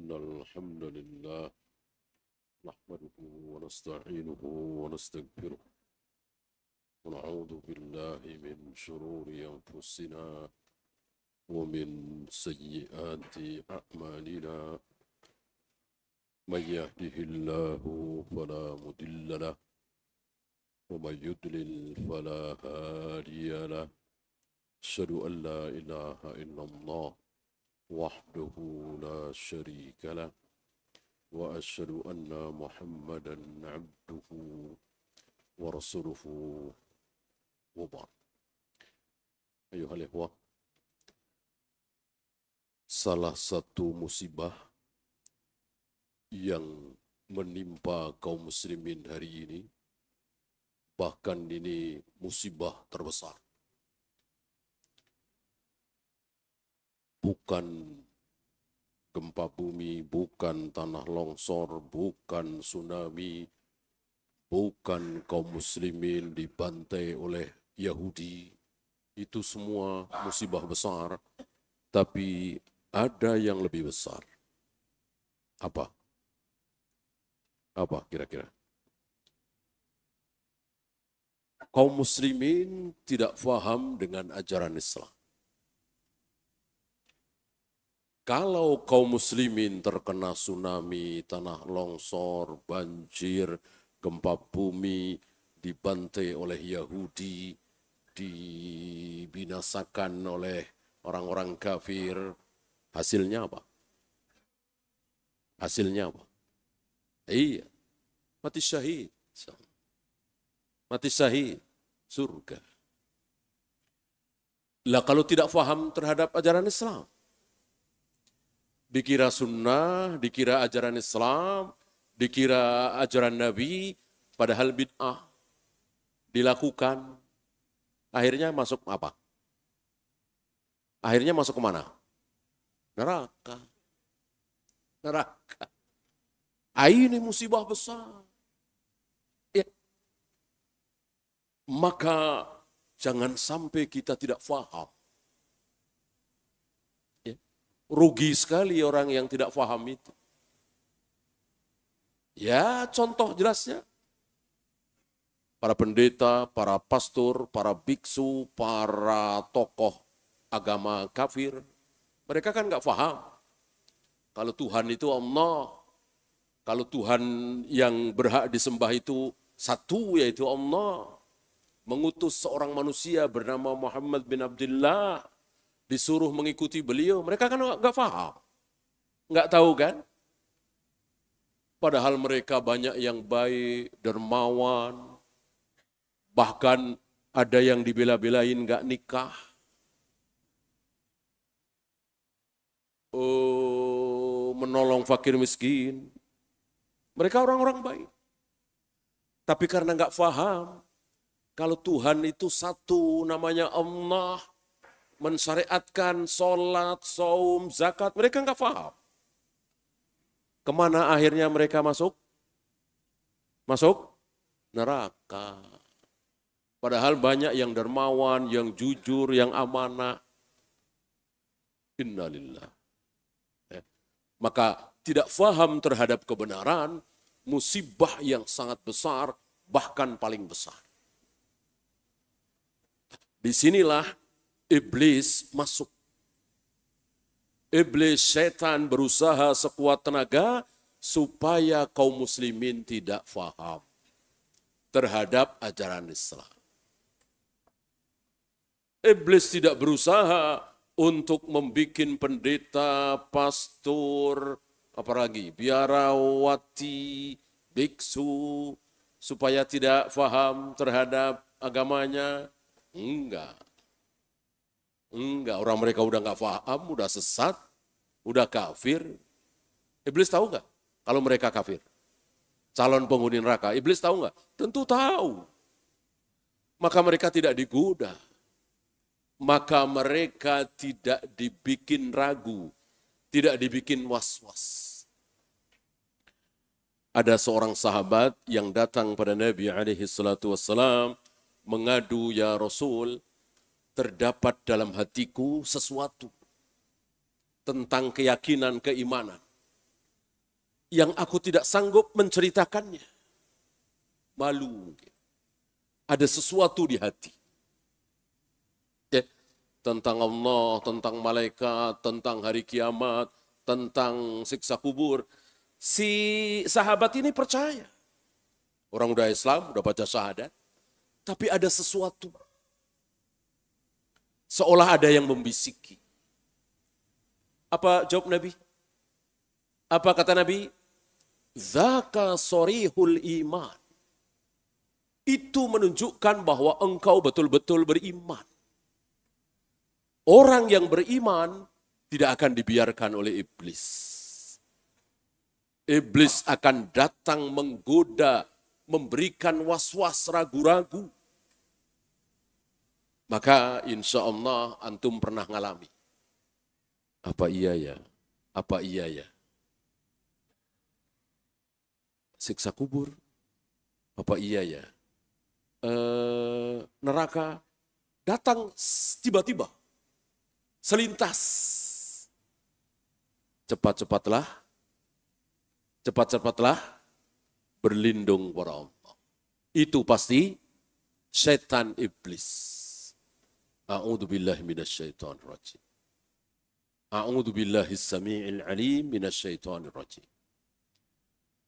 إن الحمد لله نحمده ونستعينه ونستغفره ونعوذ بالله من شرور أنفسنا ومن سيئات أعمالنا من يهده الله فلا مضل له ومن يضلل فلا هادي له أشهد أن لا إله إلا الله وحده لا شريك له وأشهد أن محمدا عبده ورسوله وبعد. أيها الإخوة, salah satu musibah yang menimpa kaum muslimin hari ini, bahkan ini musibah terbesar, bukan gempa bumi, bukan tanah longsor, bukan tsunami, bukan kaum muslimin dibantai oleh Yahudi. Itu semua musibah besar, tapi ada yang lebih besar. Apa? Apa kira-kira? Kaum muslimin tidak faham dengan ajaran Islam. Kalau kaum muslimin terkena tsunami, tanah longsor, banjir, gempa bumi, dibantai oleh Yahudi, dibinasakan oleh orang-orang kafir, hasilnya apa? Hasilnya apa? Iya, mati syahid. Mati syahid, surga. Lah kalau tidak faham terhadap ajaran Islam, dikira sunnah, dikira ajaran Islam, dikira ajaran Nabi, padahal bid'ah dilakukan. Akhirnya masuk apa? Akhirnya masuk kemana? Neraka. Neraka. Ini musibah besar. Ya. Maka jangan sampai kita tidak faham. Rugi sekali orang yang tidak faham itu. Ya, contoh jelasnya. Para pendeta, para pastor, para biksu, para tokoh agama kafir, mereka kan nggak paham. Kalau Tuhan itu Allah, kalau Tuhan yang berhak disembah itu satu, yaitu Allah, mengutus seorang manusia bernama Muhammad bin Abdullah, disuruh mengikuti beliau, mereka kan nggak paham, nggak tahu kan? Padahal mereka banyak yang baik, dermawan, bahkan ada yang dibela-belain nggak nikah. Menolong fakir miskin. Mereka orang-orang baik. Tapi karena nggak paham, kalau Tuhan itu satu, namanya Allah, mensyariatkan sholat, saum, zakat, mereka nggak paham. Kemana akhirnya mereka masuk? Masuk neraka. Padahal banyak yang dermawan, yang jujur, yang amanah. Innalillah. Maka tidak faham terhadap kebenaran, musibah yang sangat besar, bahkan paling besar. Disinilah iblis masuk. Iblis, setan berusaha sekuat tenaga supaya kaum muslimin tidak faham terhadap ajaran Islam. Iblis tidak berusaha untuk membuat pendeta, pastor, apalagi biarawati, biksu, supaya tidak faham terhadap agamanya. Enggak. Enggak, orang mereka udah nggak paham, udah sesat, udah kafir. Iblis tahu nggak kalau mereka kafir? Calon penghuni neraka, iblis tahu nggak? Tentu tahu. Maka mereka tidak digoda. Maka mereka tidak dibikin ragu, tidak dibikin was-was. Ada seorang sahabat yang datang pada Nabi SAW mengadu, ya Rasul, terdapat dalam hatiku sesuatu tentang keyakinan, keimanan. yang aku tidak sanggup menceritakannya. Malu mungkin. Ada sesuatu di hati. Ya, tentang Allah, tentang malaikat, tentang hari kiamat, tentang siksa kubur. Si sahabat ini percaya. Orang udah Islam, udah baca syahadat. Tapi ada sesuatu. Seolah ada yang membisiki. Apa jawab Nabi? Apa kata Nabi? Zaka sorihul iman. Itu menunjukkan bahwa engkau betul-betul beriman. Orang yang beriman tidak akan dibiarkan oleh iblis. Iblis akan datang menggoda, memberikan was-was, ragu-ragu. Maka insya Allah antum pernah ngalami. Apa iya ya? Apa iya ya? Siksa kubur? Apa iya ya? Neraka datang tiba-tiba. Selintas. Cepat-cepatlah berlindung kepada Allah. Itu pasti setan iblis. A'udzu billahi minasyaitonir rajim. A'udzu billahi as-sami'il 'alim minasyaitonir rajim.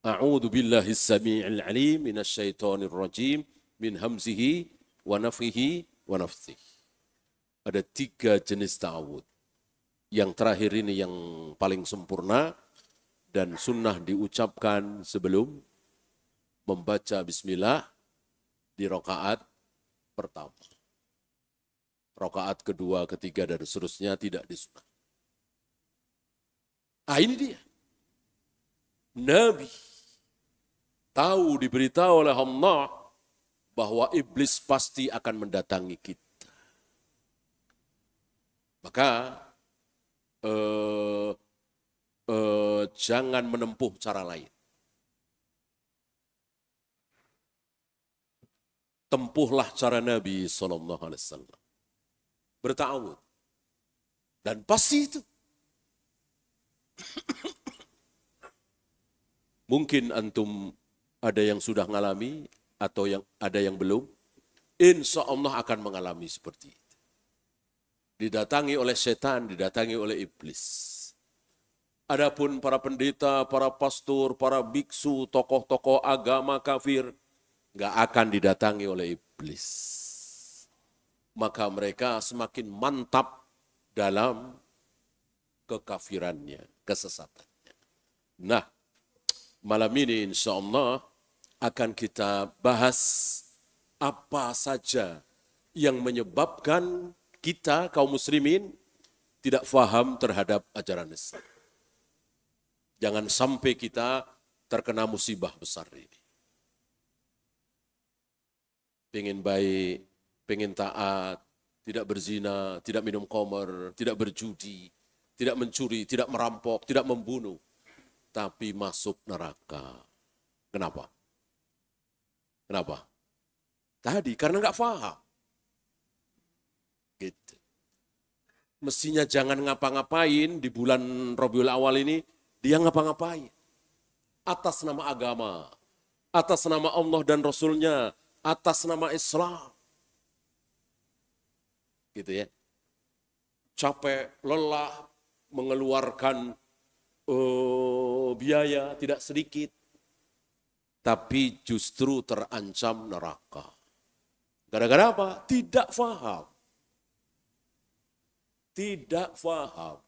A'udzu billahi as-sami'il 'alim minasyaitonir rajim min hamzihi wa nafthihi wa nafthihi. Ada 3 jenis ta'awudz. Yang terakhir ini yang paling sempurna dan sunnah diucapkan sebelum membaca bismillah di rakaat pertama. Rakaat kedua, ketiga, dan seterusnya tidak disunnah. Ini dia. Nabi tahu, diberitahu oleh Allah bahwa iblis pasti akan mendatangi kita. Maka jangan menempuh cara lain. Tempuhlah cara Nabi SAW. Berta'awud. Dan pasti itu. Mungkin antum ada yang sudah mengalami atau yang ada yang belum. Insya Allah akan mengalami seperti itu. Didatangi oleh setan, didatangi oleh iblis. Adapun para pendeta, para pastor, para biksu, tokoh-tokoh agama kafir, nggak akan didatangi oleh iblis. Maka mereka semakin mantap dalam kekafirannya, kesesatannya. Nah, malam ini insya Allah akan kita bahas apa saja yang menyebabkan kita kaum muslimin tidak faham terhadap ajaran Islam. Jangan sampai kita terkena musibah besar ini. Pengen baik, pengen taat, tidak berzina, tidak minum khamr, tidak berjudi, tidak mencuri, tidak merampok, tidak membunuh. Tapi masuk neraka. Kenapa? Kenapa? Tadi karena nggak paham. Gitu. Mestinya jangan ngapa-ngapain di bulan Rabiul Awal ini, dia ngapa-ngapain. Atas nama agama, atas nama Allah dan Rasulnya, atas nama Islam. Gitu ya. Capek, lelah, mengeluarkan biaya tidak sedikit. Tapi justru terancam neraka. Gara-gara apa? Tidak faham. Tidak faham.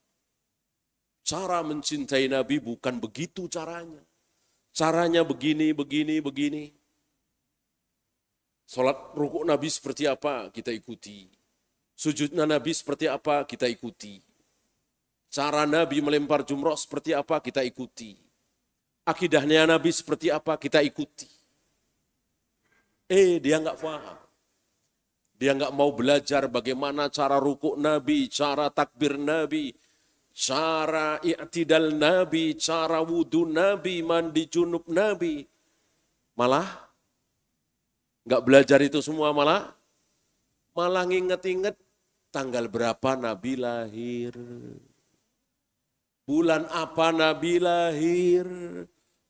Cara mencintai Nabi bukan begitu caranya. Caranya begini, begini, begini. Salat rukuk Nabi seperti apa? Kita ikuti. Sujudnya Nabi seperti apa? Kita ikuti. Cara Nabi melempar jumroh seperti apa? Kita ikuti. Akidahnya Nabi seperti apa? Kita ikuti. Dia nggak paham. Dia nggak mau belajar bagaimana cara rukuk Nabi, cara takbir Nabi, cara i'tidal Nabi, cara wudhu Nabi, mandi junub Nabi. Malah nggak belajar itu semua, malah nginget-inget tanggal berapa Nabi lahir. Bulan apa Nabi lahir.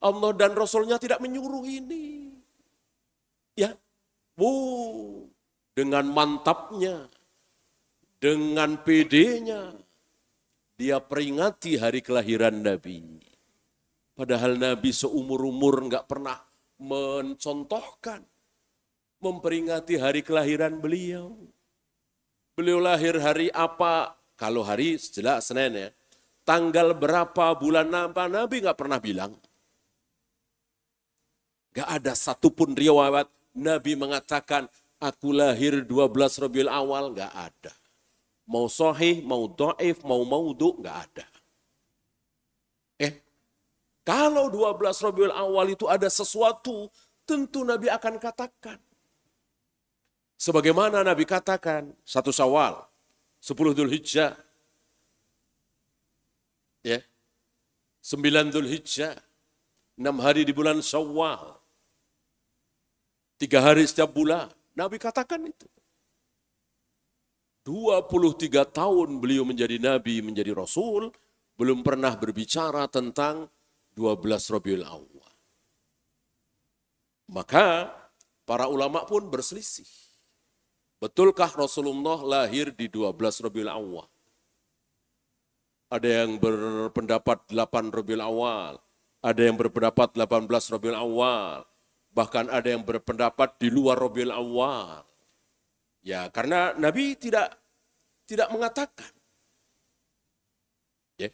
Allah dan Rasulnya tidak menyuruh ini. Ya, dengan mantapnya, dengan pedenya, dia peringati hari kelahiran Nabi. Padahal Nabi seumur-umur nggak pernah mencontohkan, memperingati hari kelahiran beliau. Beliau lahir hari apa? Kalau hari jelas Senin ya. Tanggal berapa, bulan apa, Nabi nggak pernah bilang. Nggak ada satupun riwayat Nabi mengatakan, aku lahir 12 Rabiul Awal, nggak ada. Mau sahih, mau dhaif, mau maudhu, nggak ada. Kalau 12 Rabiul Awal itu ada sesuatu, tentu Nabi akan katakan. Sebagaimana Nabi katakan, 1 Syawal, 10 Dzulhijjah, ya, 9 Dzulhijjah, 6 hari di bulan Syawal, 3 hari setiap bulan. Nabi katakan itu. 23 tahun beliau menjadi Nabi, menjadi Rasul, belum pernah berbicara tentang 12 Rabiul Awal. Maka para ulama pun berselisih. Betulkah Rasulullah lahir di 12 Rabiul Awal? Ada yang berpendapat 8 Rabiul Awal, ada yang berpendapat 18 Rabiul Awal, bahkan ada yang berpendapat di luar Rabiul Awal. Ya, karena Nabi tidak mengatakan. Ya.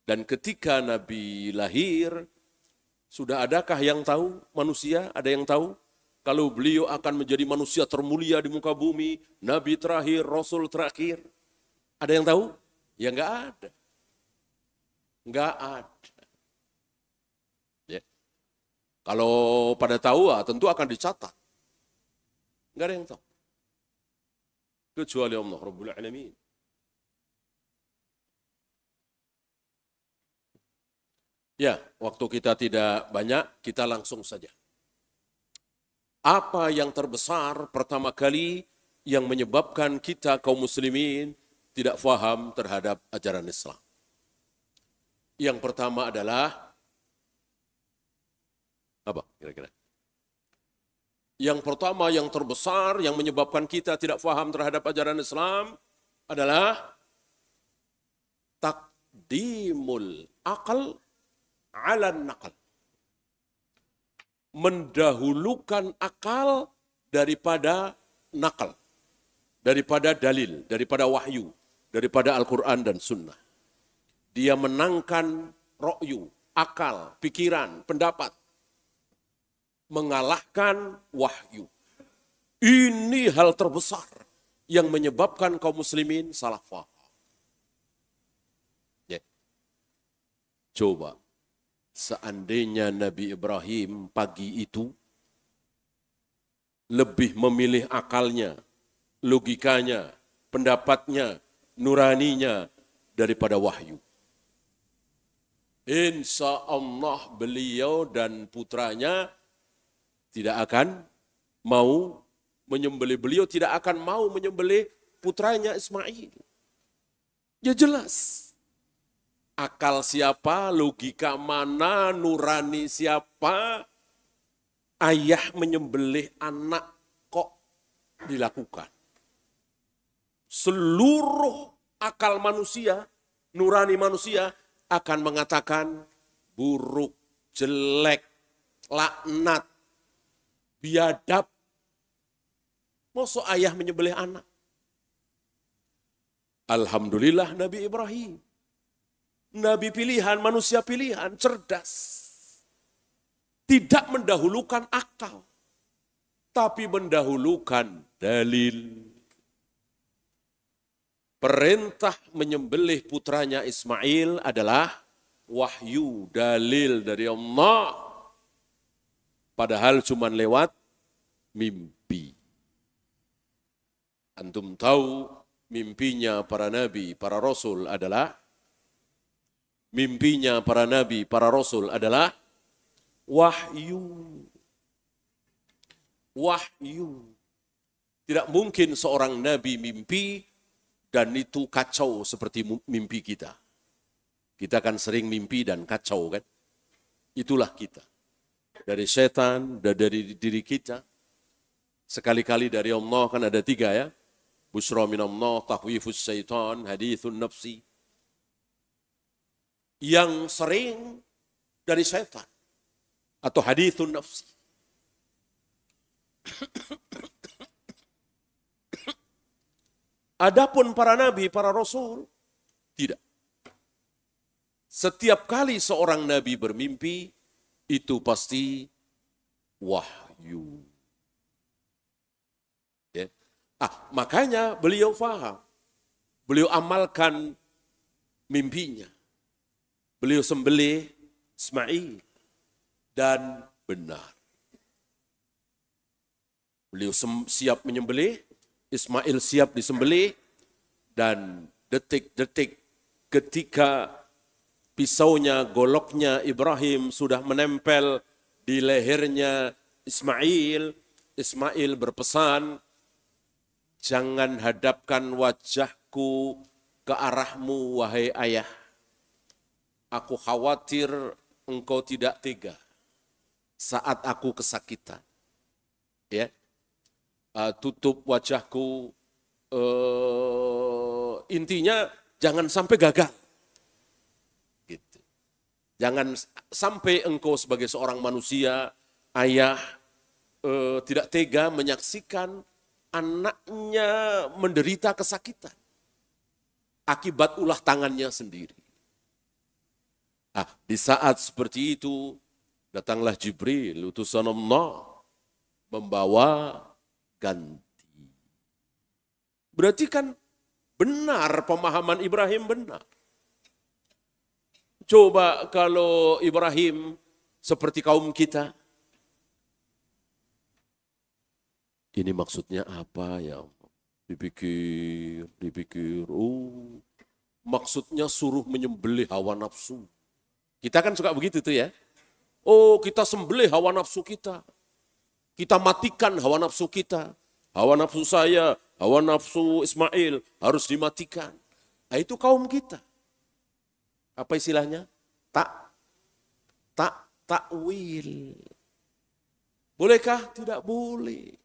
Dan ketika Nabi lahir, sudah adakah yang tahu manusia? Ada yang tahu? Kalau beliau akan menjadi manusia termulia di muka bumi, Nabi terakhir, Rasul terakhir. Ada yang tahu? Ya enggak ada. Enggak ada. Ya. Kalau pada tahu, tentu akan dicatat. Enggak ada yang tahu. Kecuali Allah Rabbul Alamin. Ya, waktu kita tidak banyak, kita langsung saja. Apa yang terbesar pertama kali yang menyebabkan kita kaum muslimin tidak faham terhadap ajaran Islam? Yang pertama adalah apa kira-kira? Yang pertama yang terbesar yang menyebabkan kita tidak faham terhadap ajaran Islam adalah takdimul akal ala naqal. Mendahulukan akal daripada nakal, daripada dalil, daripada wahyu, daripada Al-Quran dan Sunnah. Dia menangkan ra'yu, akal, pikiran, pendapat, mengalahkan wahyu. Ini hal terbesar yang menyebabkan kaum muslimin salah faham. Ya. Coba. Seandainya Nabi Ibrahim pagi itu lebih memilih akalnya, logikanya, pendapatnya, nuraninya daripada wahyu. Insya Allah beliau dan putranya tidak akan mau menyembelih. Beliau tidak akan mau menyembelih putranya Ismail. Ya jelas. Akal siapa, logika mana, nurani siapa, ayah menyembelih anak kok dilakukan. Seluruh akal manusia, nurani manusia akan mengatakan buruk, jelek, laknat, biadab. Masa ayah menyembelih anak? Alhamdulillah Nabi Ibrahim. Nabi pilihan, manusia pilihan, cerdas. Tidak mendahulukan akal, tapi mendahulukan dalil. Perintah menyembelih putranya Ismail adalah wahyu, dalil dari Allah. Padahal cuma lewat mimpi. Antum tahu mimpinya para nabi, para rasul adalah mimpinya para nabi, para rasul adalah wahyu. Wahyu. Tidak mungkin seorang nabi mimpi dan itu kacau seperti mimpi kita. Kita kan sering mimpi dan kacau kan. Itulah kita. Dari setan dan dari diri kita. Sekali-kali dari Allah kan ada 3 ya. Busyra minallah, takhwifus syaitan, hadithun nafsi. Yang sering dari setan. Atau hadithun nafsi. Adapun para nabi, para rasul, tidak. Setiap kali seorang nabi bermimpi, itu pasti wahyu. Ya. Makanya beliau faham. Beliau amalkan mimpinya. Beliau sembelih Ismail dan benar. Beliau siap menyembelih, Ismail siap disembelih, dan detik-detik ketika pisaunya, goloknya Ibrahim sudah menempel di lehernya Ismail, Ismail berpesan, jangan hadapkan wajahku ke arahmu, wahai ayah. Aku khawatir engkau tidak tega saat aku kesakitan. Ya, tutup wajahku, intinya jangan sampai gagal. Gitu. Jangan sampai engkau sebagai seorang manusia, ayah, tidak tega menyaksikan anaknya menderita kesakitan akibat ulah tangannya sendiri. Di saat seperti itu, datanglah Jibril, utusan Allah, membawa ganti. Berarti kan benar pemahaman Ibrahim benar. Coba kalau Ibrahim seperti kaum kita, ini maksudnya apa ya? Dipikir, maksudnya suruh menyembelih hawa nafsu. Kita kan suka begitu tuh ya. Kita sembelih hawa nafsu kita. Kita matikan hawa nafsu kita. Hawa nafsu saya, hawa nafsu Ismail harus dimatikan. Itu kaum kita. Apa istilahnya? Takwil. Bolehkah? Tidak boleh.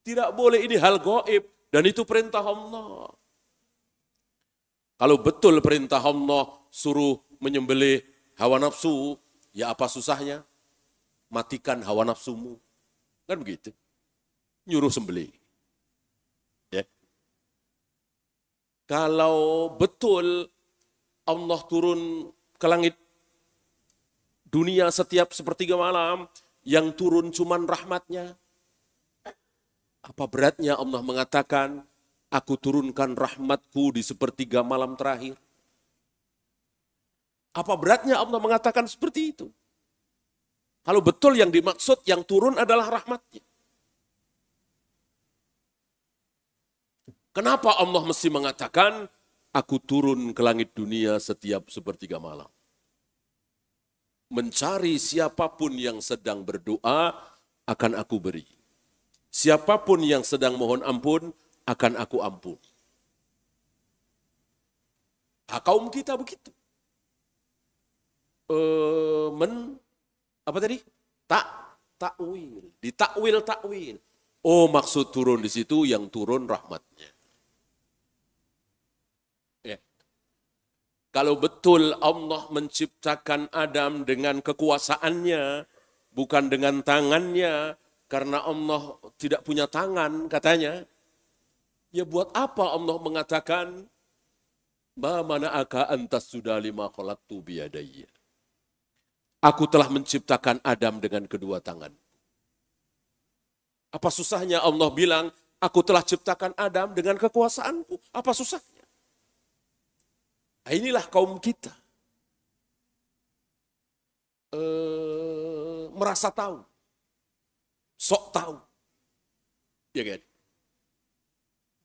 Tidak boleh, ini hal gaib dan itu perintah Allah. Kalau betul perintah Allah suruh menyembelih hawa nafsu, ya apa susahnya? Matikan hawa nafsumu. Kan begitu. Nyuruh sembelih. Ya. Kalau betul Allah turun ke langit dunia setiap sepertiga malam, yang turun cuman rahmatnya. Apa beratnya Allah mengatakan, aku turunkan rahmatku di sepertiga malam terakhir. Apa beratnya Allah mengatakan seperti itu? Kalau betul yang dimaksud yang turun adalah rahmatnya. Kenapa Allah mesti mengatakan, aku turun ke langit dunia setiap sepertiga malam? Mencari siapapun yang sedang berdoa, akan aku beri. Siapapun yang sedang mohon ampun, akan aku ampun. Kaum kita begitu. Takwil, ditakwil. Maksud turun di situ yang turun rahmatnya. Ya. Kalau betul Allah menciptakan Adam dengan kekuasaannya, bukan dengan tangannya, karena Allah tidak punya tangan katanya, ya buat apa Allah mengatakan, ma mana'aka antas sudah lima khalaqtu biyadayya. Aku telah menciptakan Adam dengan kedua tangan. Apa susahnya Allah bilang, aku telah ciptakan Adam dengan kekuasaanku. Apa susahnya? Inilah kaum kita. Merasa tahu. Sok tahu. Ya kan?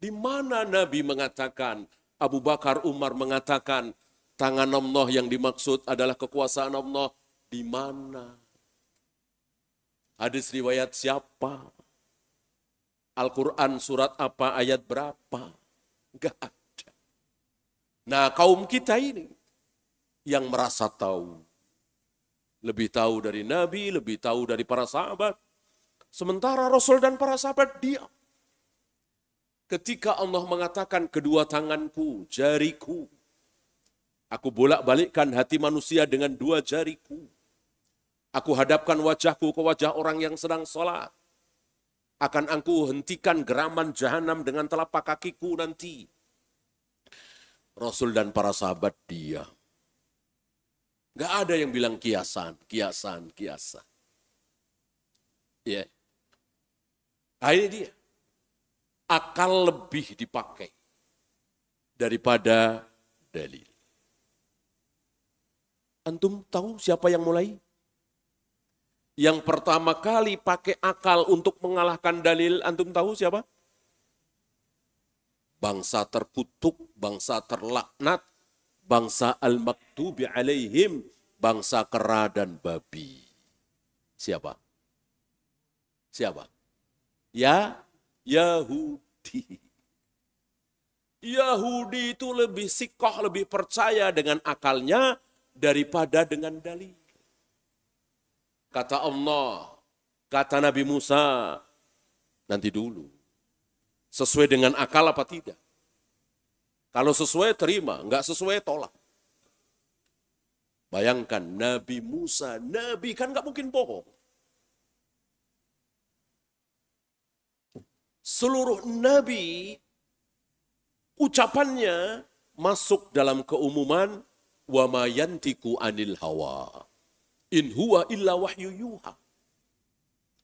Di mana Nabi mengatakan, Abu Bakar, Umar mengatakan, tangan Allah yang dimaksud adalah kekuasaan Allah. Di mana? Hadis riwayat siapa? Al-Quran surat apa, ayat berapa? Enggak ada. Nah, kaum kita ini yang merasa tahu, lebih tahu dari Nabi, lebih tahu dari para sahabat. Sementara Rasul dan para sahabat diam. Ketika Allah mengatakan kedua tanganku, jariku, aku bolak-balikkan hati manusia dengan dua jariku. Aku hadapkan wajahku ke wajah orang yang sedang sholat. Akan aku hentikan geraman jahanam dengan telapak kakiku nanti. Rasul dan para sahabat diam. Gak ada yang bilang kiasan. Ya. Nah, ini dia. Akal lebih dipakai daripada dalil. Antum tahu siapa yang mulai? Yang pertama kali pakai akal untuk mengalahkan dalil, antum tahu siapa? Bangsa terkutuk, bangsa terlaknat, bangsa al-maktubi alaihim, bangsa kera dan babi. Siapa? Ya, Yahudi. Yahudi itu lebih sikoh, lebih percaya dengan akalnya daripada dengan dalil. Kata Allah, kata Nabi Musa, nanti dulu. Sesuai dengan akal apa tidak? Kalau sesuai terima, enggak sesuai tolak. Bayangkan Nabi Musa, Nabi kan enggak mungkin bohong. Seluruh Nabi, ucapannya masuk dalam keumuman, wa ma yantiku anil hawa. In huwa illa wahyu yuha.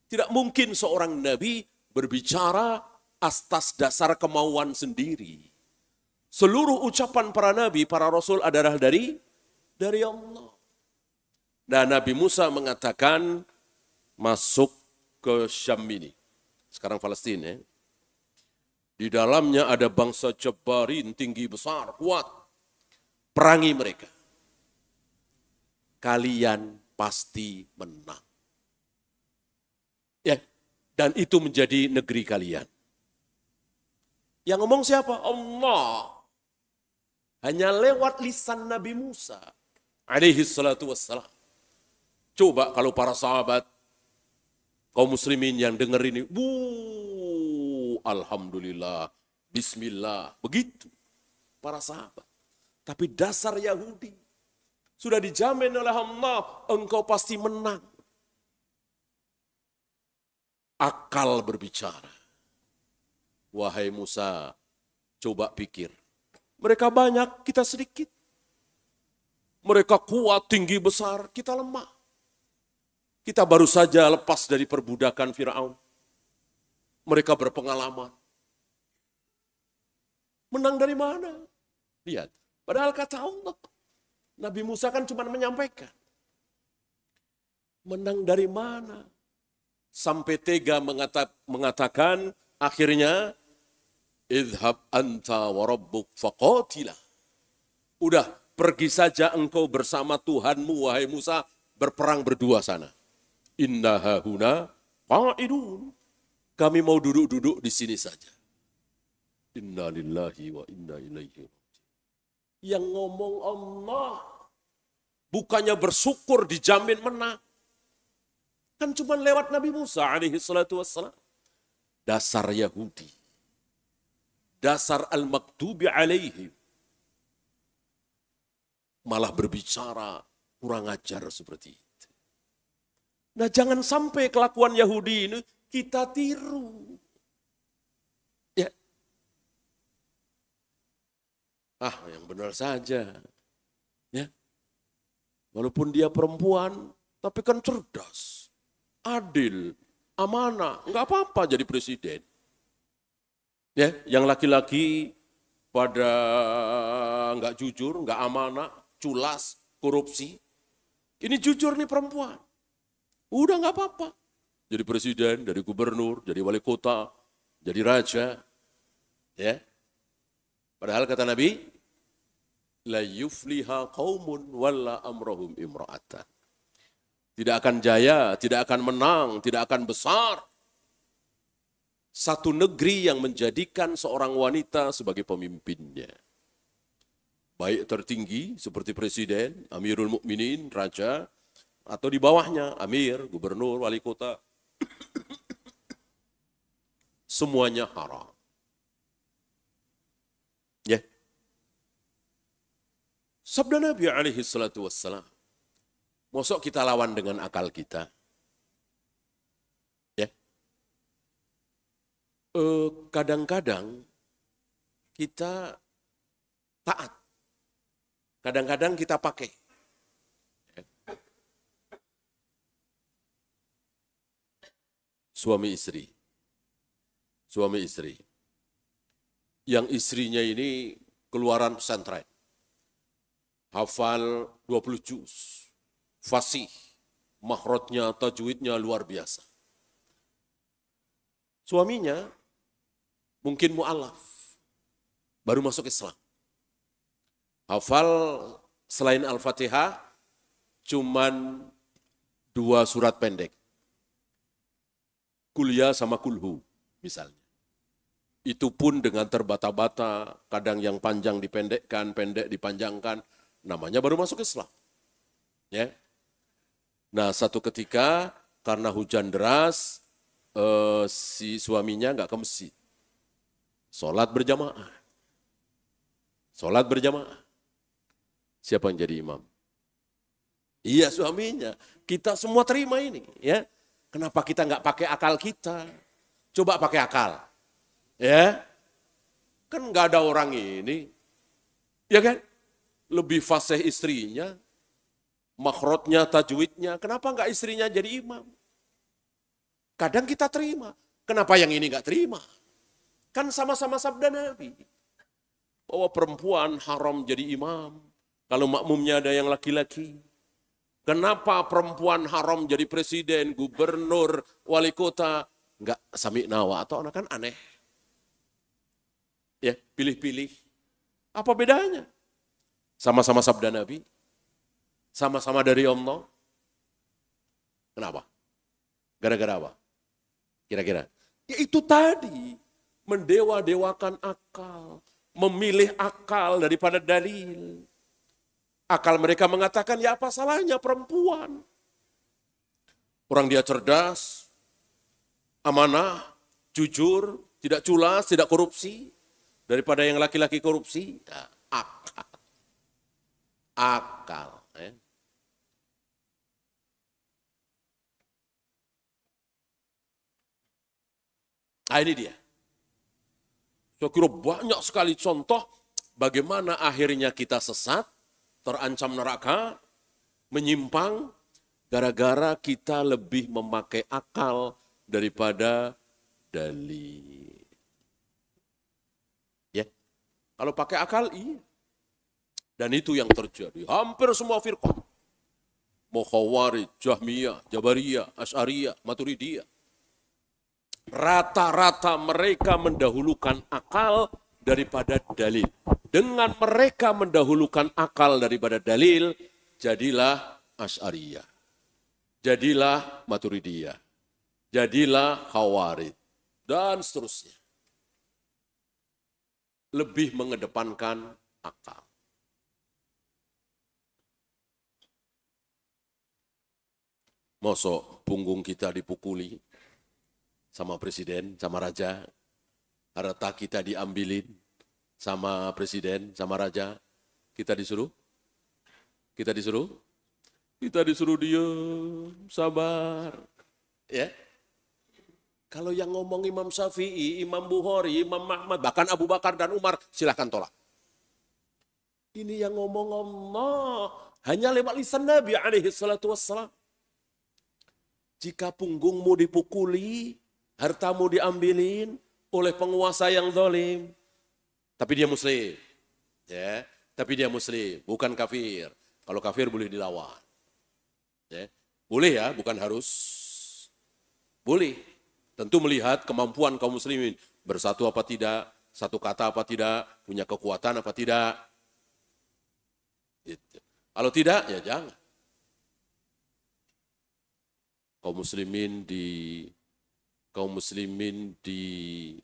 Tidak mungkin seorang Nabi berbicara atas dasar kemauan sendiri. Seluruh ucapan para Nabi, para Rasul adalah dari Allah. Dan Nabi Musa mengatakan masuk ke Syam ini. Sekarang Palestina. Di dalamnya ada bangsa Jabbarin, tinggi besar, kuat. Perangi mereka. Kalian pasti menang. Ya, dan itu menjadi negeri kalian. Yang ngomong siapa? Allah. Hanya lewat lisan Nabi Musa alaihi salatu wassalam. Coba kalau para sahabat, kaum muslimin yang dengar ini, alhamdulillah, bismillah, begitu para sahabat. Tapi dasar Yahudi, sudah dijamin oleh Allah, engkau pasti menang. Akal berbicara. Wahai Musa, coba pikir. Mereka banyak, kita sedikit. Mereka kuat, tinggi, besar, kita lemah. Kita baru saja lepas dari perbudakan Firaun. Mereka berpengalaman. Menang dari mana? Lihat, padahal kata Allah. Nabi Musa kan cuma menyampaikan. Menang dari mana? Sampai tega mengatakan akhirnya, idhab anta wa rabbuk faqatila. Udah, pergi saja engkau bersama Tuhanmu, wahai Musa, berperang berdua sana. Inna hahuna qa'idun. Kami mau duduk-duduk di sini saja. Inna lillahi wa inna ilaihi raji'un. Yang ngomong Allah, bukannya bersyukur dijamin menang. Kan cuma lewat Nabi Musa alaihi salatu wassalam. Dasar Yahudi. Dasar al-maktubi alaihim. Malah berbicara kurang ajar seperti itu. Nah, jangan sampai kelakuan Yahudi ini kita tiru. Ya. Yang benar saja. Ya. Walaupun dia perempuan, tapi kan cerdas, adil, amanah, enggak apa-apa jadi presiden. Ya, yang laki-laki pada enggak jujur, enggak amanah, culas, korupsi. Ini jujur nih perempuan. Udah enggak apa-apa. Jadi presiden, jadi gubernur, jadi wali kota, jadi raja. Ya. Padahal kata Nabi, la yufliha qaumun walla amrahum imra'atan. Tidak akan jaya, tidak akan menang, tidak akan besar. Satu negeri yang menjadikan seorang wanita sebagai pemimpinnya. Baik tertinggi seperti presiden, Amirul Mukminin, raja, atau di bawahnya, amir, gubernur, wali kota, semuanya haram. Ya. Sabda Nabi alaihi salatu wassalam, mosok kita lawan dengan akal kita. Ya. Kadang-kadang kita taat. Kadang-kadang kita pakai. Suami istri. Suami istri. Yang istrinya ini keluaran pesantren. Hafal 20 juz. Fasih. Makhrajnya, tajwidnya luar biasa. Suaminya mungkin mu'alaf. Baru masuk Islam. Hafal selain Al-Fatihah cuman 2 surat pendek. Kuliah sama kulhu misalnya. Itu pun dengan terbata-bata, kadang yang panjang dipendekkan, pendek dipanjangkan, namanya baru masuk Islam. Ya. Nah, satu ketika karena hujan deras, si suaminya nggak ke masjid. Sholat berjamaah. Sholat berjamaah. Siapa yang jadi imam? Iya, suaminya. Kita semua terima ini, ya. Kenapa kita nggak pakai akal kita? Coba pakai akal. Ya. Kan nggak ada orang ini. Ya kan? Lebih fasih istrinya. Makhrajnya, tajwidnya. Kenapa nggak istrinya jadi imam? Kadang kita terima. Kenapa yang ini nggak terima? Kan sama-sama sabda Nabi. Bahwa perempuan haram jadi imam. Kalau makmumnya ada yang laki-laki. Kenapa perempuan haram jadi presiden, gubernur, wali kota? Enggak sami'na wa ata'na, kan aneh. Ya, pilih-pilih. Apa bedanya? Sama-sama sabda Nabi. Sama-sama dari Allah. Kenapa? Gara-gara apa? Kira-kira. Ya itu tadi. Mendewa-dewakan akal. Memilih akal daripada dalil. Akal mereka mengatakan, ya apa salahnya perempuan? Orang dia cerdas, amanah, jujur, tidak culas, tidak korupsi. Daripada yang laki-laki korupsi, ya, akal. Akal. Nah ini dia. Saya kira banyak sekali contoh bagaimana akhirnya kita sesat, terancam neraka, menyimpang, gara-gara kita lebih memakai akal daripada dalil. Ya, kalau pakai akal, iya. Dan itu yang terjadi. Hampir semua firqah. Mau Khawarij, Jahmiyah, Jabariyah, Asy'ariyah, Maturidiyah. Rata-rata mereka mendahulukan akal daripada dalil. Dengan mereka mendahulukan akal daripada dalil, jadilah Asy'ariyah. Jadilah Maturidiyah. Jadilah Khawarij. Dan seterusnya. Lebih mengedepankan akal. Mosok punggung kita dipukuli sama presiden, sama raja. Harta kita diambilin sama presiden, sama raja, kita disuruh diam, sabar. Ya. Kalau yang ngomong Imam Syafi'i, Imam Bukhari, Imam Ahmad, bahkan Abu Bakar dan Umar, silahkan tolak. Ini yang ngomong Allah, hanya lewat lisan Nabi alaihi salatu wassalam. Jika punggungmu dipukuli, hartamu diambilin oleh penguasa yang zalim, tapi dia muslim, ya, tapi dia muslim, bukan kafir. Kalau kafir boleh dilawan, ya, boleh ya, bukan harus, boleh. Tentu melihat kemampuan kaum muslimin bersatu apa tidak, satu kata apa tidak, punya kekuatan apa tidak. Gitu. Kalau tidak, ya jangan. Kaum muslimin di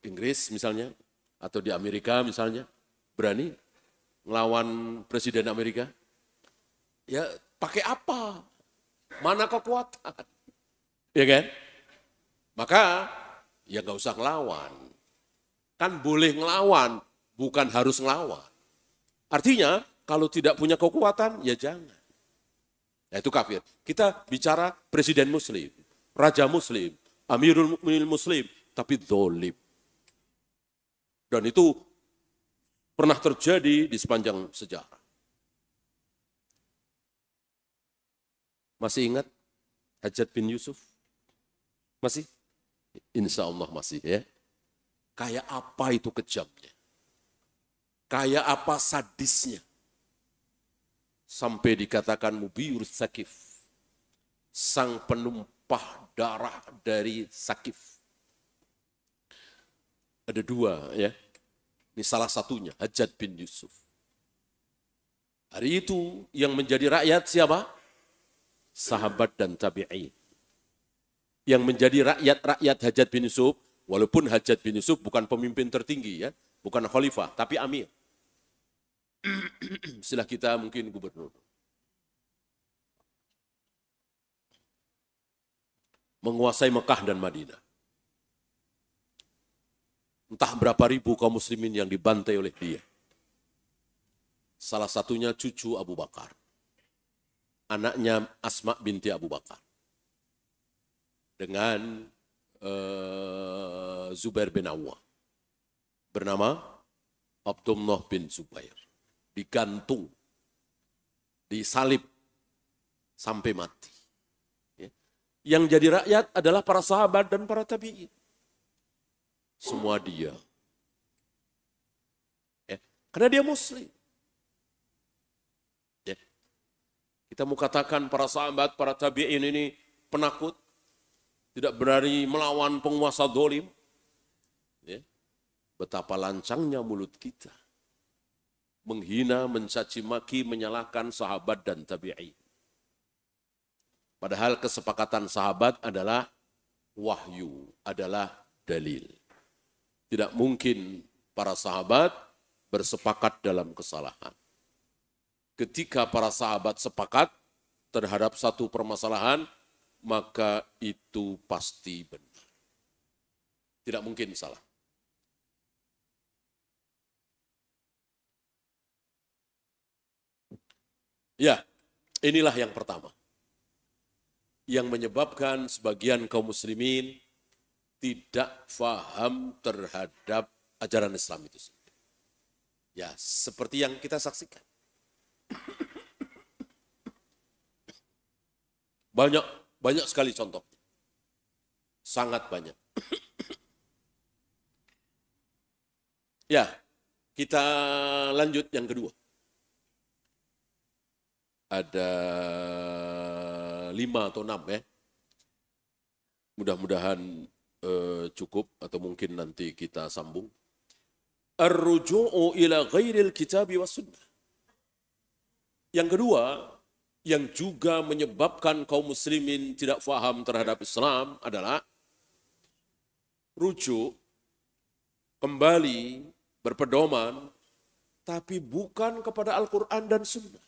Inggris misalnya, atau di Amerika misalnya, berani melawan presiden Amerika? Ya pakai apa? Mana kekuatan? Ya kan? Maka ya nggak usah ngelawan. Kan boleh ngelawan, bukan harus ngelawan. Artinya kalau tidak punya kekuatan, ya jangan. Nah itu kafir. Kita bicara presiden muslim, raja muslim, amirul mukminin muslim, tapi dolim. Dan itu pernah terjadi di sepanjang sejarah. Masih ingat Hajjaj bin Yusuf? Masih? Insya Allah masih ya. Kayak apa itu kejamnya? Kayak apa sadisnya? Sampai dikatakan Mubiur Sakif, sang penumpah darah dari Sakif. Ada dua ya. Ini salah satunya, Hajjaj bin Yusuf. Hari itu yang menjadi rakyat siapa? Sahabat dan tabi'in. Yang menjadi rakyat Hajjaj bin Yusuf, walaupun Hajjaj bin Yusuf bukan pemimpin tertinggi ya, bukan khalifah, tapi amir. Istilah kita mungkin gubernur. Menguasai Mekah dan Madinah. Entah berapa ribu kaum muslimin yang dibantai oleh dia. Salah satunya cucu Abu Bakar. Anaknya Asma binti Abu Bakar. Dengan Zubair bin Awwam. Bernama Abdullah bin Zubair. Digantung, disalib sampai mati. Yang jadi rakyat adalah para sahabat dan para tabi'in. Semua dia. Karena dia muslim. Kita mau katakan para sahabat, para tabi'in ini penakut, tidak berani melawan penguasa zalim. Betapa lancangnya mulut kita. Menghina, mencaci maki, menyalahkan sahabat dan tabi'in. Padahal kesepakatan sahabat adalah wahyu, adalah dalil. Tidak mungkin para sahabat bersepakat dalam kesalahan. Ketika para sahabat sepakat terhadap satu permasalahan, maka itu pasti benar. Tidak mungkin salah. Ya, inilah yang pertama. Yang menyebabkan sebagian kaum muslimin tidak faham terhadap ajaran Islam itu sendiri. Ya, seperti yang kita saksikan. Banyak sekali contohnya. Sangat banyak. Ya, kita lanjut yang kedua. Ada 5 atau 6 ya. Mudah-mudahan cukup atau mungkin nanti kita sambung. Ar-ruju'u ila ghairil kitabi was sunnah. Yang kedua, yang juga menyebabkan kaum muslimin tidak faham terhadap Islam adalah rujuk, kembali, berpedoman, tapi bukan kepada Al-Quran dan Sunnah.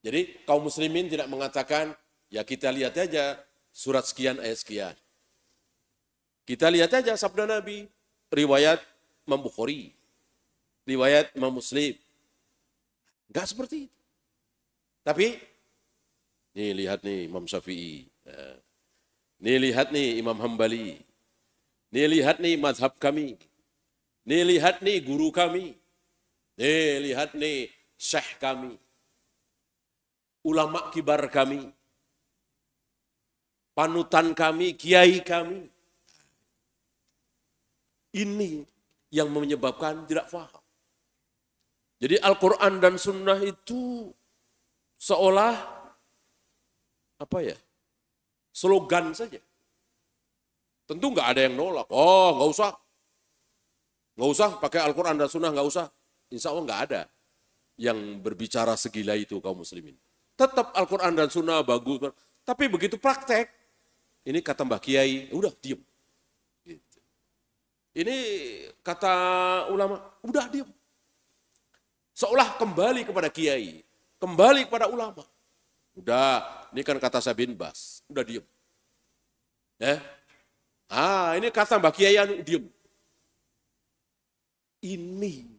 Jadi kaum muslimin tidak mengatakan, ya kita lihat aja surat sekian ayat sekian. Kita lihat aja sabda Nabi, riwayat Imam Bukhari, riwayat Imam Muslim. Enggak seperti itu. Tapi, nih lihat nih Imam Syafi'i. Nih lihat nih Imam Hambali. Nih lihat nih mazhab kami. Nih lihat nih guru kami. Nih lihat nih syekh kami. Ulama kibar kami, panutan kami, kiai kami. Ini yang menyebabkan tidak paham. Jadi Al-Quran dan Sunnah itu seolah apa ya? Slogan saja. Tentu nggak ada yang nolak. Oh, nggak usah pakai Al-Quran dan Sunnah, nggak usah. Insya Allah nggak ada yang berbicara segila itu kaum muslimin. Tetap Al-Quran dan Sunnah bagus. Tapi begitu praktek, ini kata Mbah Kiai, udah diem. Gitu. Ini kata ulama, udah diem. Seolah kembali kepada Kiai. kembali kepada ulama. Udah, ini kan kata saya bin Bas, udah diem. Ya. Ini kata Mbak Kiai Anu, diem. Ini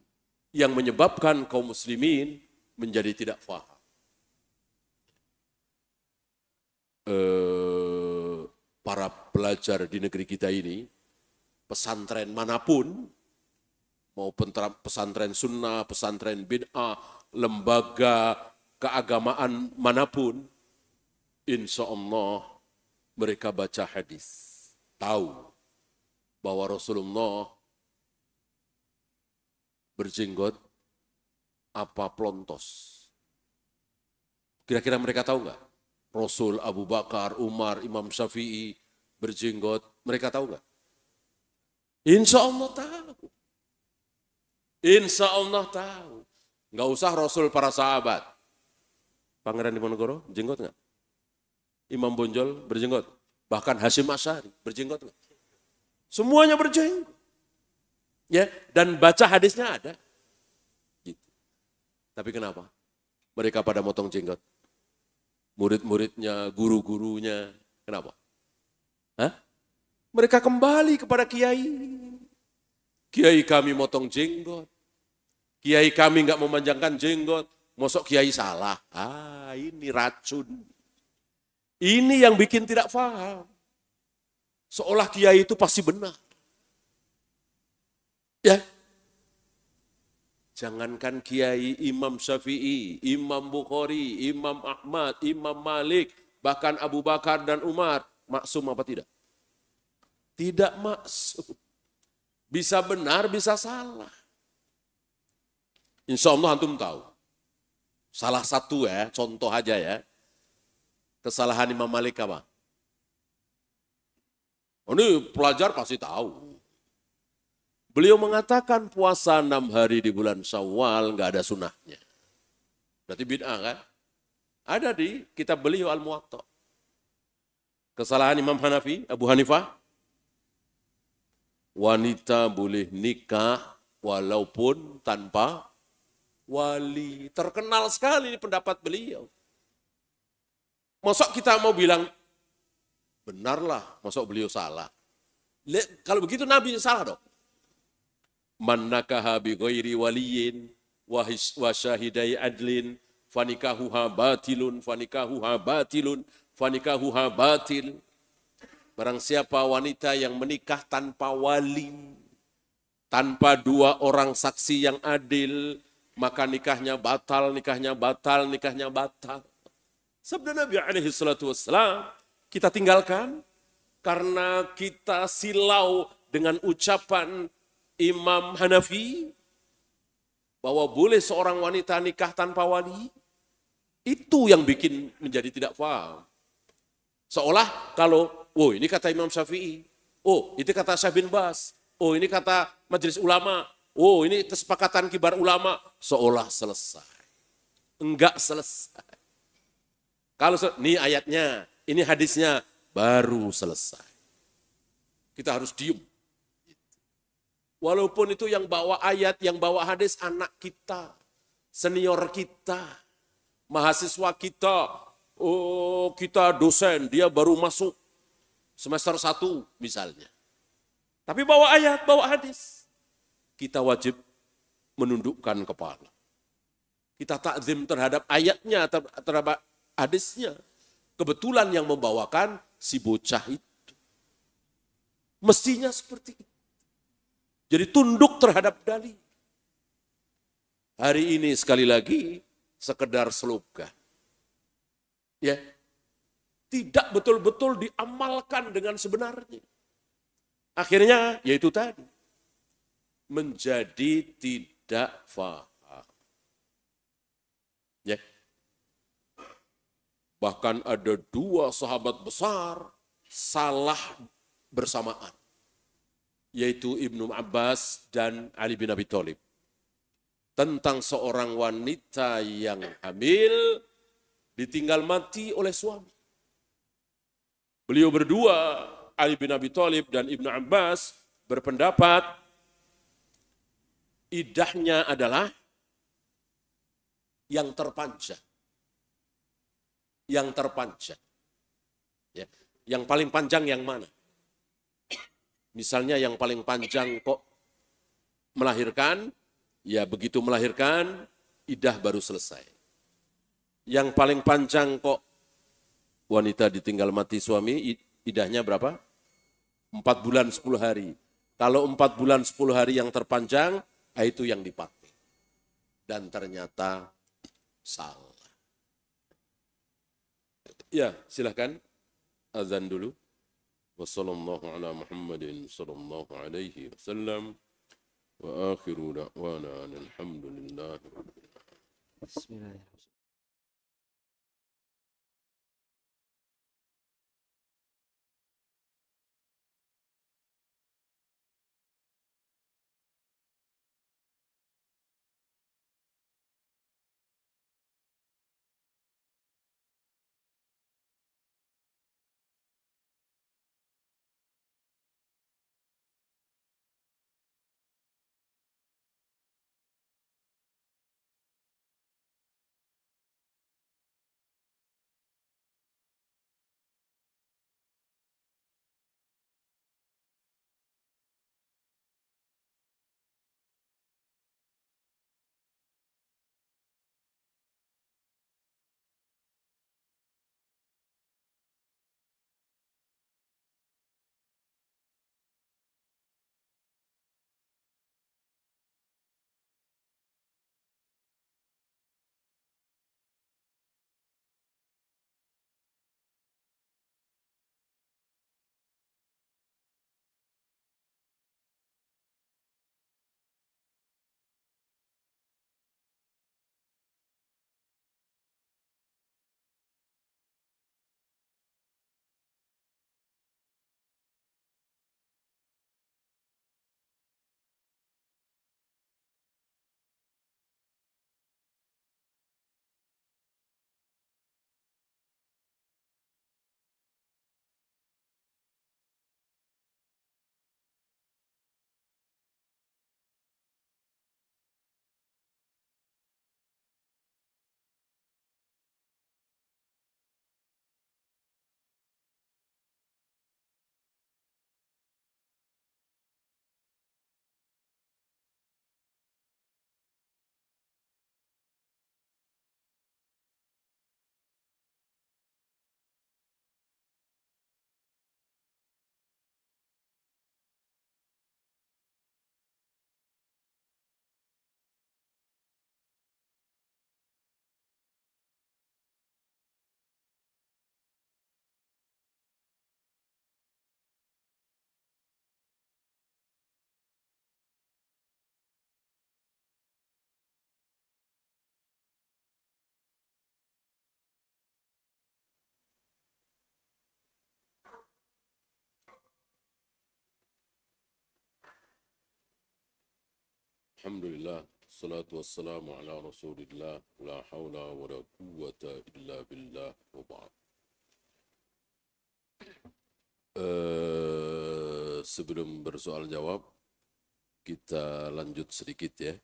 yang menyebabkan kaum muslimin menjadi tidak paham. Para pelajar di negeri kita ini, pesantren manapun, mau pesantren sunnah, pesantren bid'ah, lembaga keagamaan manapun, insya Allah mereka baca hadis, tahu bahwa Rasulullah berjenggot apa pelontos. Kira-kira mereka tahu nggak? Rasul, Abu Bakar, Umar, Imam Syafi'i berjenggot, mereka tahu nggak? Insya Allah tahu. Insya Allah tahu. Nggak usah Rasul para sahabat. Pangeran Diponegoro jenggot nggak? Imam Bonjol berjenggot. Bahkan Hasyim Asy'ari berjenggot nggak? Semuanya berjenggot. Ya, dan baca hadisnya ada. Gitu. Tapi kenapa? Mereka pada motong jenggot. Murid-muridnya, guru-gurunya. Kenapa? Mereka kembali kepada kiai. Kiai kami motong jenggot. Kiai kami nggak memanjangkan jenggot. Mosok kiai salah. Ini racun. Ini yang bikin tidak paham. Seolah kiai itu pasti benar. Ya. Jangankan kiai, Imam Syafi'i, Imam Bukhari, Imam Ahmad, Imam Malik, bahkan Abu Bakar dan Umar, maksum apa tidak? Tidak maksum. Bisa benar, bisa salah. Insya Allah antum tahu. Salah satu ya, contoh aja ya. Kesalahan Imam Malik apa? Ini pelajar pasti tahu. Beliau mengatakan puasa 6 hari di bulan Syawal nggak ada sunnahnya. Berarti bid'ah kan? Ada di kitab beliau Al-Muwatta. Kesalahan Imam Hanafi, Abu Hanifah. Wanita boleh nikah walaupun tanpa wali. Terkenal sekali pendapat beliau. Masuk kita mau bilang, benarlah, masuk beliau salah. Kalau begitu Nabi salah dong. Man nakaha bi ghairi waliyin wa syahidai adlin fanikahuha batilun fanikahuha batilun fanikahuha batil. Barang siapa wanita yang menikah tanpa wali, tanpa 2 orang saksi yang adil, maka nikahnya batal, nikahnya batal, nikahnya batal. Sabda Nabi alaihi salatu wassalam kita tinggalkan karena kita silau dengan ucapan Imam Hanafi bahwa boleh seorang wanita nikah tanpa wali. Itu yang bikin menjadi tidak paham. Seolah kalau, ini kata Imam Syafi'i, itu kata Syekh bin Bas, ini kata Majelis Ulama, ini kesepakatan kibar ulama, seolah selesai. Enggak selesai. Kalau ini ayatnya, ini hadisnya, baru selesai. Kita harus diem. Walaupun itu yang bawa ayat, yang bawa hadis anak kita, senior kita, mahasiswa kita, kita dosen, dia baru masuk semester 1 misalnya. Tapi bawa ayat, bawa hadis. Kita wajib menundukkan kepala. Kita takzim terhadap ayatnya, terhadap hadisnya. Kebetulan yang membawakan si bocah itu. Mestinya seperti itu. Jadi tunduk terhadap dalil. Hari ini sekali lagi sekedar slogan. Ya. Tidak betul-betul diamalkan dengan sebenarnya. Akhirnya yaitu tadi. Menjadi tidak faham. Ya. Bahkan ada 2 sahabat besar salah bersamaan. Yaitu Ibnu Abbas dan Ali bin Abi Thalib. Tentang seorang wanita yang hamil ditinggal mati oleh suami. Beliau berdua, Ali bin Abi Thalib dan Ibnu Abbas, berpendapat iddahnya adalah yang terpanjang. yang terpanjang. Ya. Yang paling panjang yang mana? Misalnya yang paling panjang kok melahirkan, ya begitu melahirkan, idah baru selesai. Yang paling panjang kok wanita ditinggal mati suami, idahnya berapa? 4 bulan 10 hari. Kalau 4 bulan 10 hari yang terpanjang, itu yang dipakai. Dan ternyata salah. Ya, silahkan azan dulu. Wassallallahu ala Muhammadin sallallahu alaihi wasallam. Wa akhiru da'wana alhamdulillah. Bismillahirrahmanirrahim. Alhamdulillah, salatu wassalamu ala rasulillah, la hawla wa la quwwata illa billah, wa ba'd. Sebelum bersoal jawab, kita lanjut sedikit ya,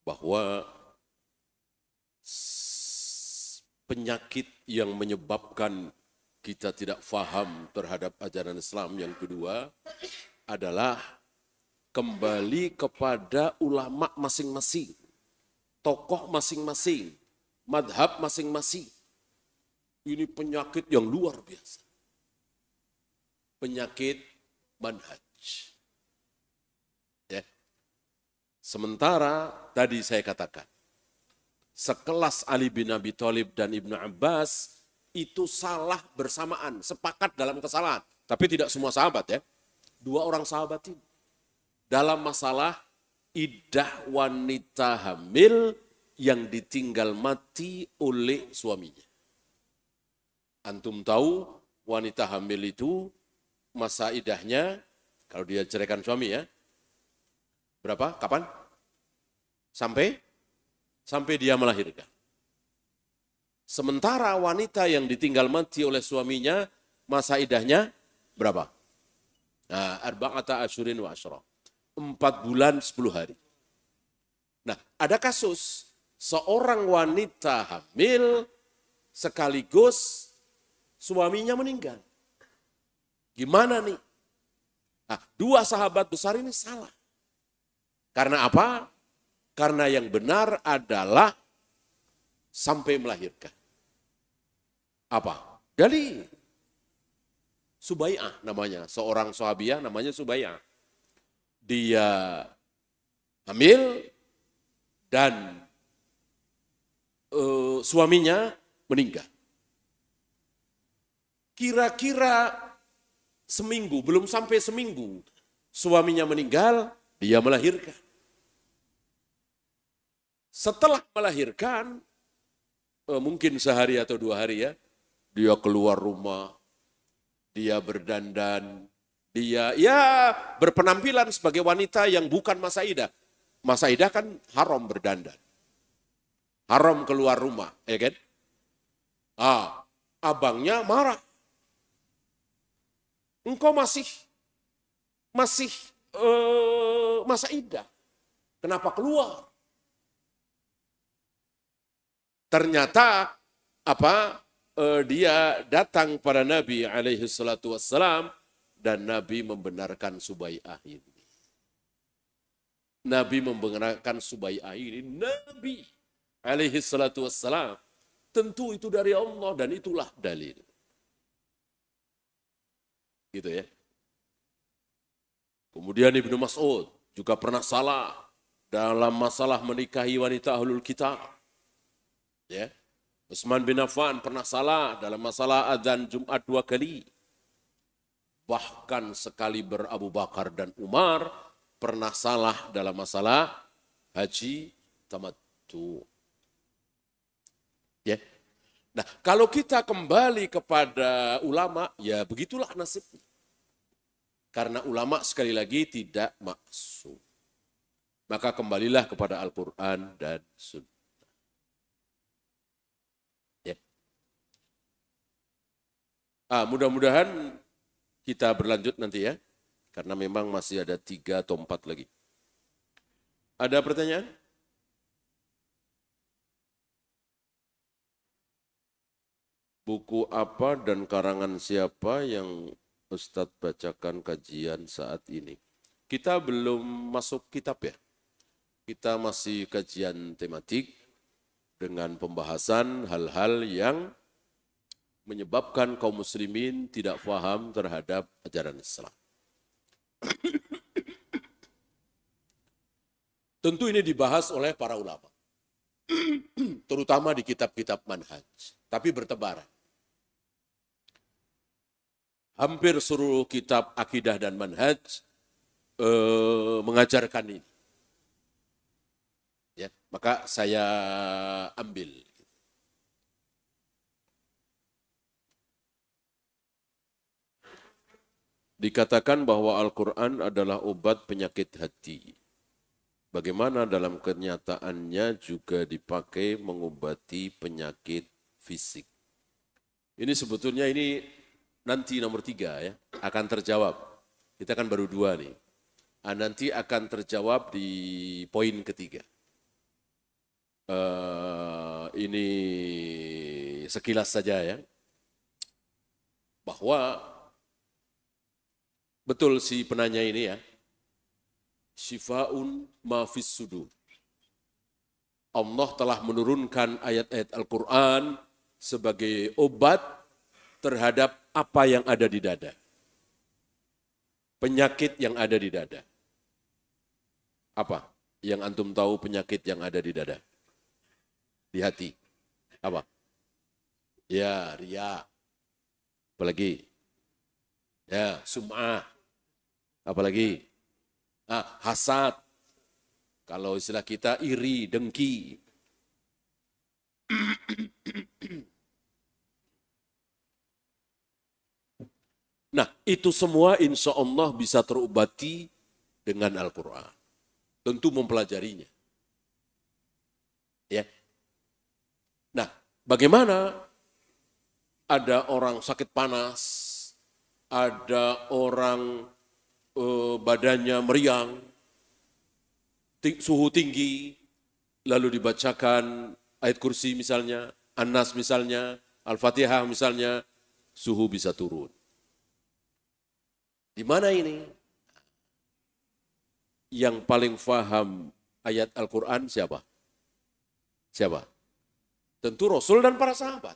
bahwa penyakit yang menyebabkan kita tidak faham terhadap ajaran Islam yang kedua adalah kembali kepada ulama masing-masing, tokoh masing-masing, madhab masing-masing. Ini penyakit yang luar biasa. Penyakit manhaj. Ya. Sementara tadi saya katakan, sekelas Ali bin Abi Thalib dan Ibnu Abbas itu salah bersamaan, sepakat dalam kesalahan. Tapi tidak semua sahabat ya. 2 orang sahabat ini. Dalam masalah iddah wanita hamil yang ditinggal mati oleh suaminya. Antum tahu wanita hamil itu masa iddahnya, kalau dia ceraikan suami ya, berapa? Kapan? Sampai dia melahirkan. Sementara wanita yang ditinggal mati oleh suaminya, masa iddahnya berapa? Nah, arba'ata asyurin wa asyra. 4 bulan 10 hari. Nah, ada kasus seorang wanita hamil sekaligus suaminya meninggal. Gimana nih? Nah, dua sahabat besar ini salah. Karena apa? Karena yang benar adalah sampai melahirkan. Apa? Dari Subai'ah namanya, seorang sahabiah namanya Subai'ah. Dia hamil dan suaminya meninggal. Kira-kira seminggu, belum sampai seminggu, suaminya meninggal, dia melahirkan. Setelah melahirkan, mungkin sehari atau 2 hari ya, dia keluar rumah, dia berdandan, dia ya berpenampilan sebagai wanita yang bukan masa idah. Masa idah kan haram berdandan. Haram keluar rumah, ya kan? Abangnya marah. Engkau masih masa idah. Kenapa keluar? Ternyata dia datang pada Nabi alaihi salatu wassalam dan Nabi membenarkan Subai'ah ini. Nabi membenarkan Subai'ah ini. Nabi alaihi salatu wassalam. Tentu itu dari Allah dan itulah dalil. Gitu ya. Kemudian Ibnu Mas'ud juga pernah salah dalam masalah menikahi wanita ahlul kitab. Ya. Utsman bin Affan pernah salah dalam masalah adzan Jumat 2 kali. Bahkan sekali Abu Bakar dan Umar pernah salah dalam masalah haji tamattu. Ya. Nah, kalau kita kembali kepada ulama, ya begitulah nasibnya. Karena ulama sekali lagi tidak maksum. Maka kembalilah kepada Al-Quran dan Sunnah. Mudah-mudahan kita berlanjut nanti ya, karena memang masih ada 3 atau 4 lagi. Ada pertanyaan? Buku apa dan karangan siapa yang Ustadz bacakan kajian saat ini? Kita belum masuk kitab ya, kita masih kajian tematik dengan pembahasan hal-hal yang menyebabkan kaum muslimin tidak paham terhadap ajaran Islam. Tentu ini dibahas oleh para ulama, terutama di kitab-kitab manhaj, tapi bertebaran. Hampir seluruh kitab akidah dan manhaj mengajarkan ini. Ya, maka saya ambil. Dikatakan bahwa Al-Quran adalah obat penyakit hati. Bagaimana dalam kenyataannya juga dipakai mengobati penyakit fisik. Ini sebetulnya ini nanti nomor 3 ya, akan terjawab. Kita kan baru 2 nih. Nanti akan terjawab di poin ketiga. Ini sekilas saja ya. Bahwa betul si penanya ini ya, Syifa'un ma fis sudur. Allah telah menurunkan ayat-ayat Al-Quran sebagai obat terhadap apa yang ada di dada. Penyakit yang ada di dada. Apa yang antum tahu penyakit yang ada di dada? Di hati. Apa? Ya, riya. Apalagi? Ya, sum'ah. Apalagi? Hasad. Kalau istilah kita iri, dengki. Nah, itu semua insya Allah bisa terobati dengan Al-Quran. Tentu mempelajarinya. Ya. Nah, bagaimana ada orang sakit panas, ada orang badannya meriang, suhu tinggi, lalu dibacakan ayat kursi misalnya, An-Nas misalnya, Al-Fatihah misalnya, suhu bisa turun. Di mana ini? Yang paling faham ayat Al-Quran siapa? Siapa? Tentu Rasul dan para sahabat.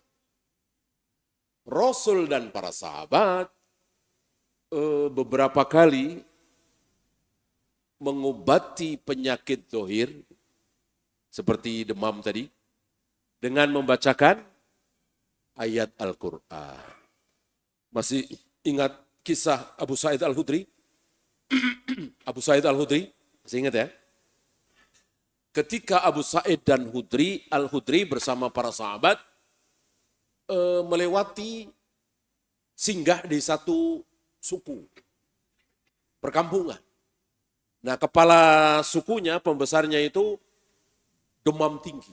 Rasul dan para sahabat beberapa kali mengobati penyakit zahir seperti demam tadi dengan membacakan ayat Al-Quran. Masih ingat kisah Abu Sa'id Al-Khudri? Abu Sa'id Al-Khudri, masih ingat ya? Ketika Abu Sa'id dan Al-Khudri bersama para sahabat melewati singgah di satu suku, perkampungan. Nah, kepala sukunya, pembesarnya itu demam tinggi.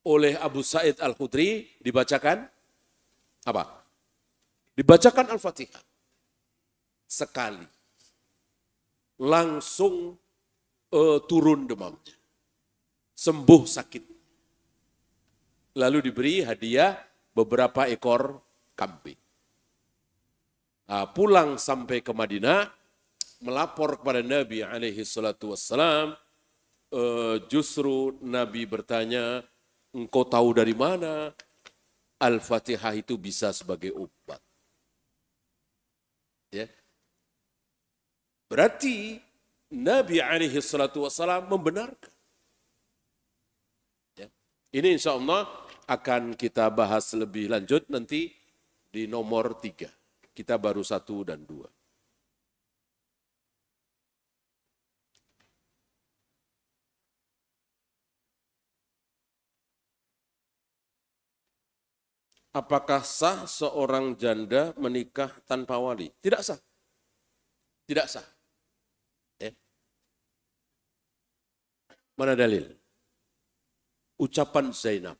Oleh Abu Sa'id Al-Khudri dibacakan apa? Dibacakan Al-Fatihah. Sekali. Langsung turun demamnya. Sembuh sakit. Lalu diberi hadiah beberapa ekor kambing. Nah, pulang sampai ke Madinah, melapor kepada Nabi SAW, justru Nabi bertanya, engkau tahu dari mana Al-Fatihah itu bisa sebagai obat? Ya. Berarti Nabi SAW membenarkan. Ya. Ini insya Allah akan kita bahas lebih lanjut nanti di nomor 3. Kita baru 1 dan 2. Apakah sah seorang janda menikah tanpa wali? Tidak sah. Tidak sah. Ya. Mana dalil? Ucapan Zainab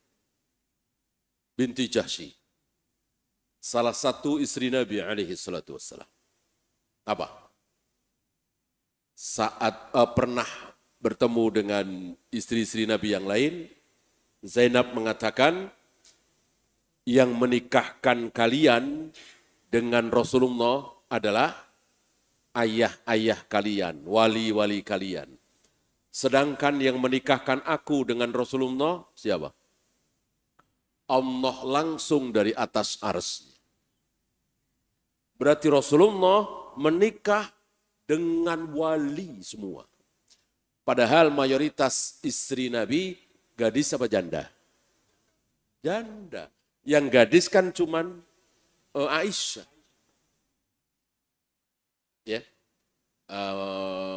binti Jahsy, salah satu istri Nabi SAW. Apa? Saat pernah bertemu dengan istri-istri Nabi yang lain, Zainab mengatakan, yang menikahkan kalian dengan Rasulullah adalah ayah-ayah kalian, wali-wali kalian. Sedangkan yang menikahkan aku dengan Rasulullah siapa? Allah langsung dari atas arsy. Berarti Rasulullah menikah dengan wali semua. Padahal mayoritas istri Nabi gadis apa janda? Janda. Yang gadis kan cuman Aisyah. Ya.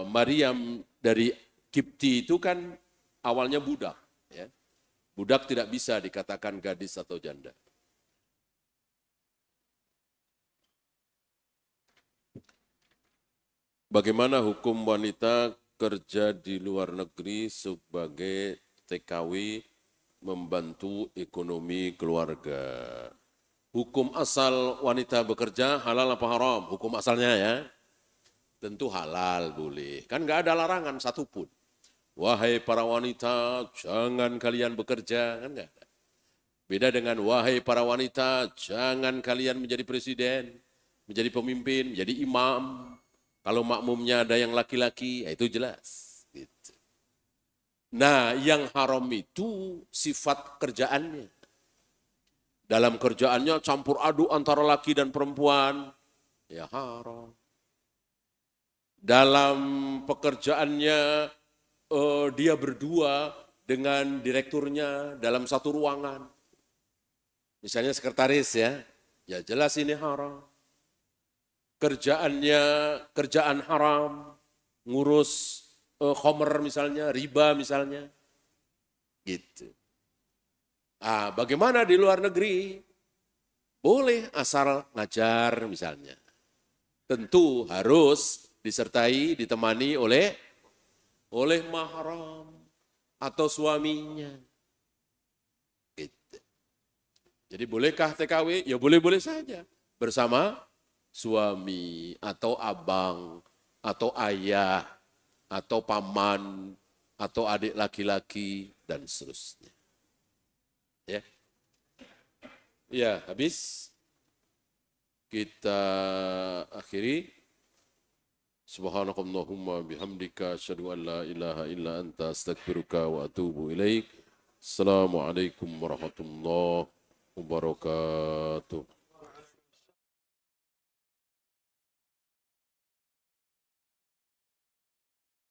Maryam dari Kipti itu kan awalnya budak. Ya. Budak tidak bisa dikatakan gadis atau janda. Bagaimana hukum wanita kerja di luar negeri sebagai TKW membantu ekonomi keluarga? Hukum asal wanita bekerja halal apa haram? Hukum asalnya ya, tentu halal boleh. Kan nggak ada larangan satupun. Wahai para wanita, jangan kalian bekerja, kan nggak ada. Beda dengan wahai para wanita, jangan kalian menjadi presiden, menjadi pemimpin, menjadi imam. Kalau makmumnya ada yang laki-laki, ya itu jelas. Gitu. Nah, yang haram itu sifat kerjaannya. Dalam kerjaannya campur aduk antara laki dan perempuan, ya haram. Dalam pekerjaannya dia berdua dengan direkturnya dalam satu ruangan. Misalnya sekretaris ya jelas ini haram. Kerjaannya kerjaan haram, ngurus khomer misalnya, riba misalnya. Gitu. Ah, bagaimana di luar negeri? Boleh asal ngajar misalnya. Tentu harus disertai, ditemani oleh mahram atau suaminya. Gitu. Jadi bolehkah TKW? Ya boleh-boleh saja. Bersama suami atau abang atau ayah atau paman atau adik laki-laki dan seterusnya. Ya, ya habis. Kita akhiri. Subhanakallahumma bihamdika asyhadu an la ilaha illa anta astaghfiruka wa atubu ilaik. Assalamualaikum warahmatullahi wabarakatuh.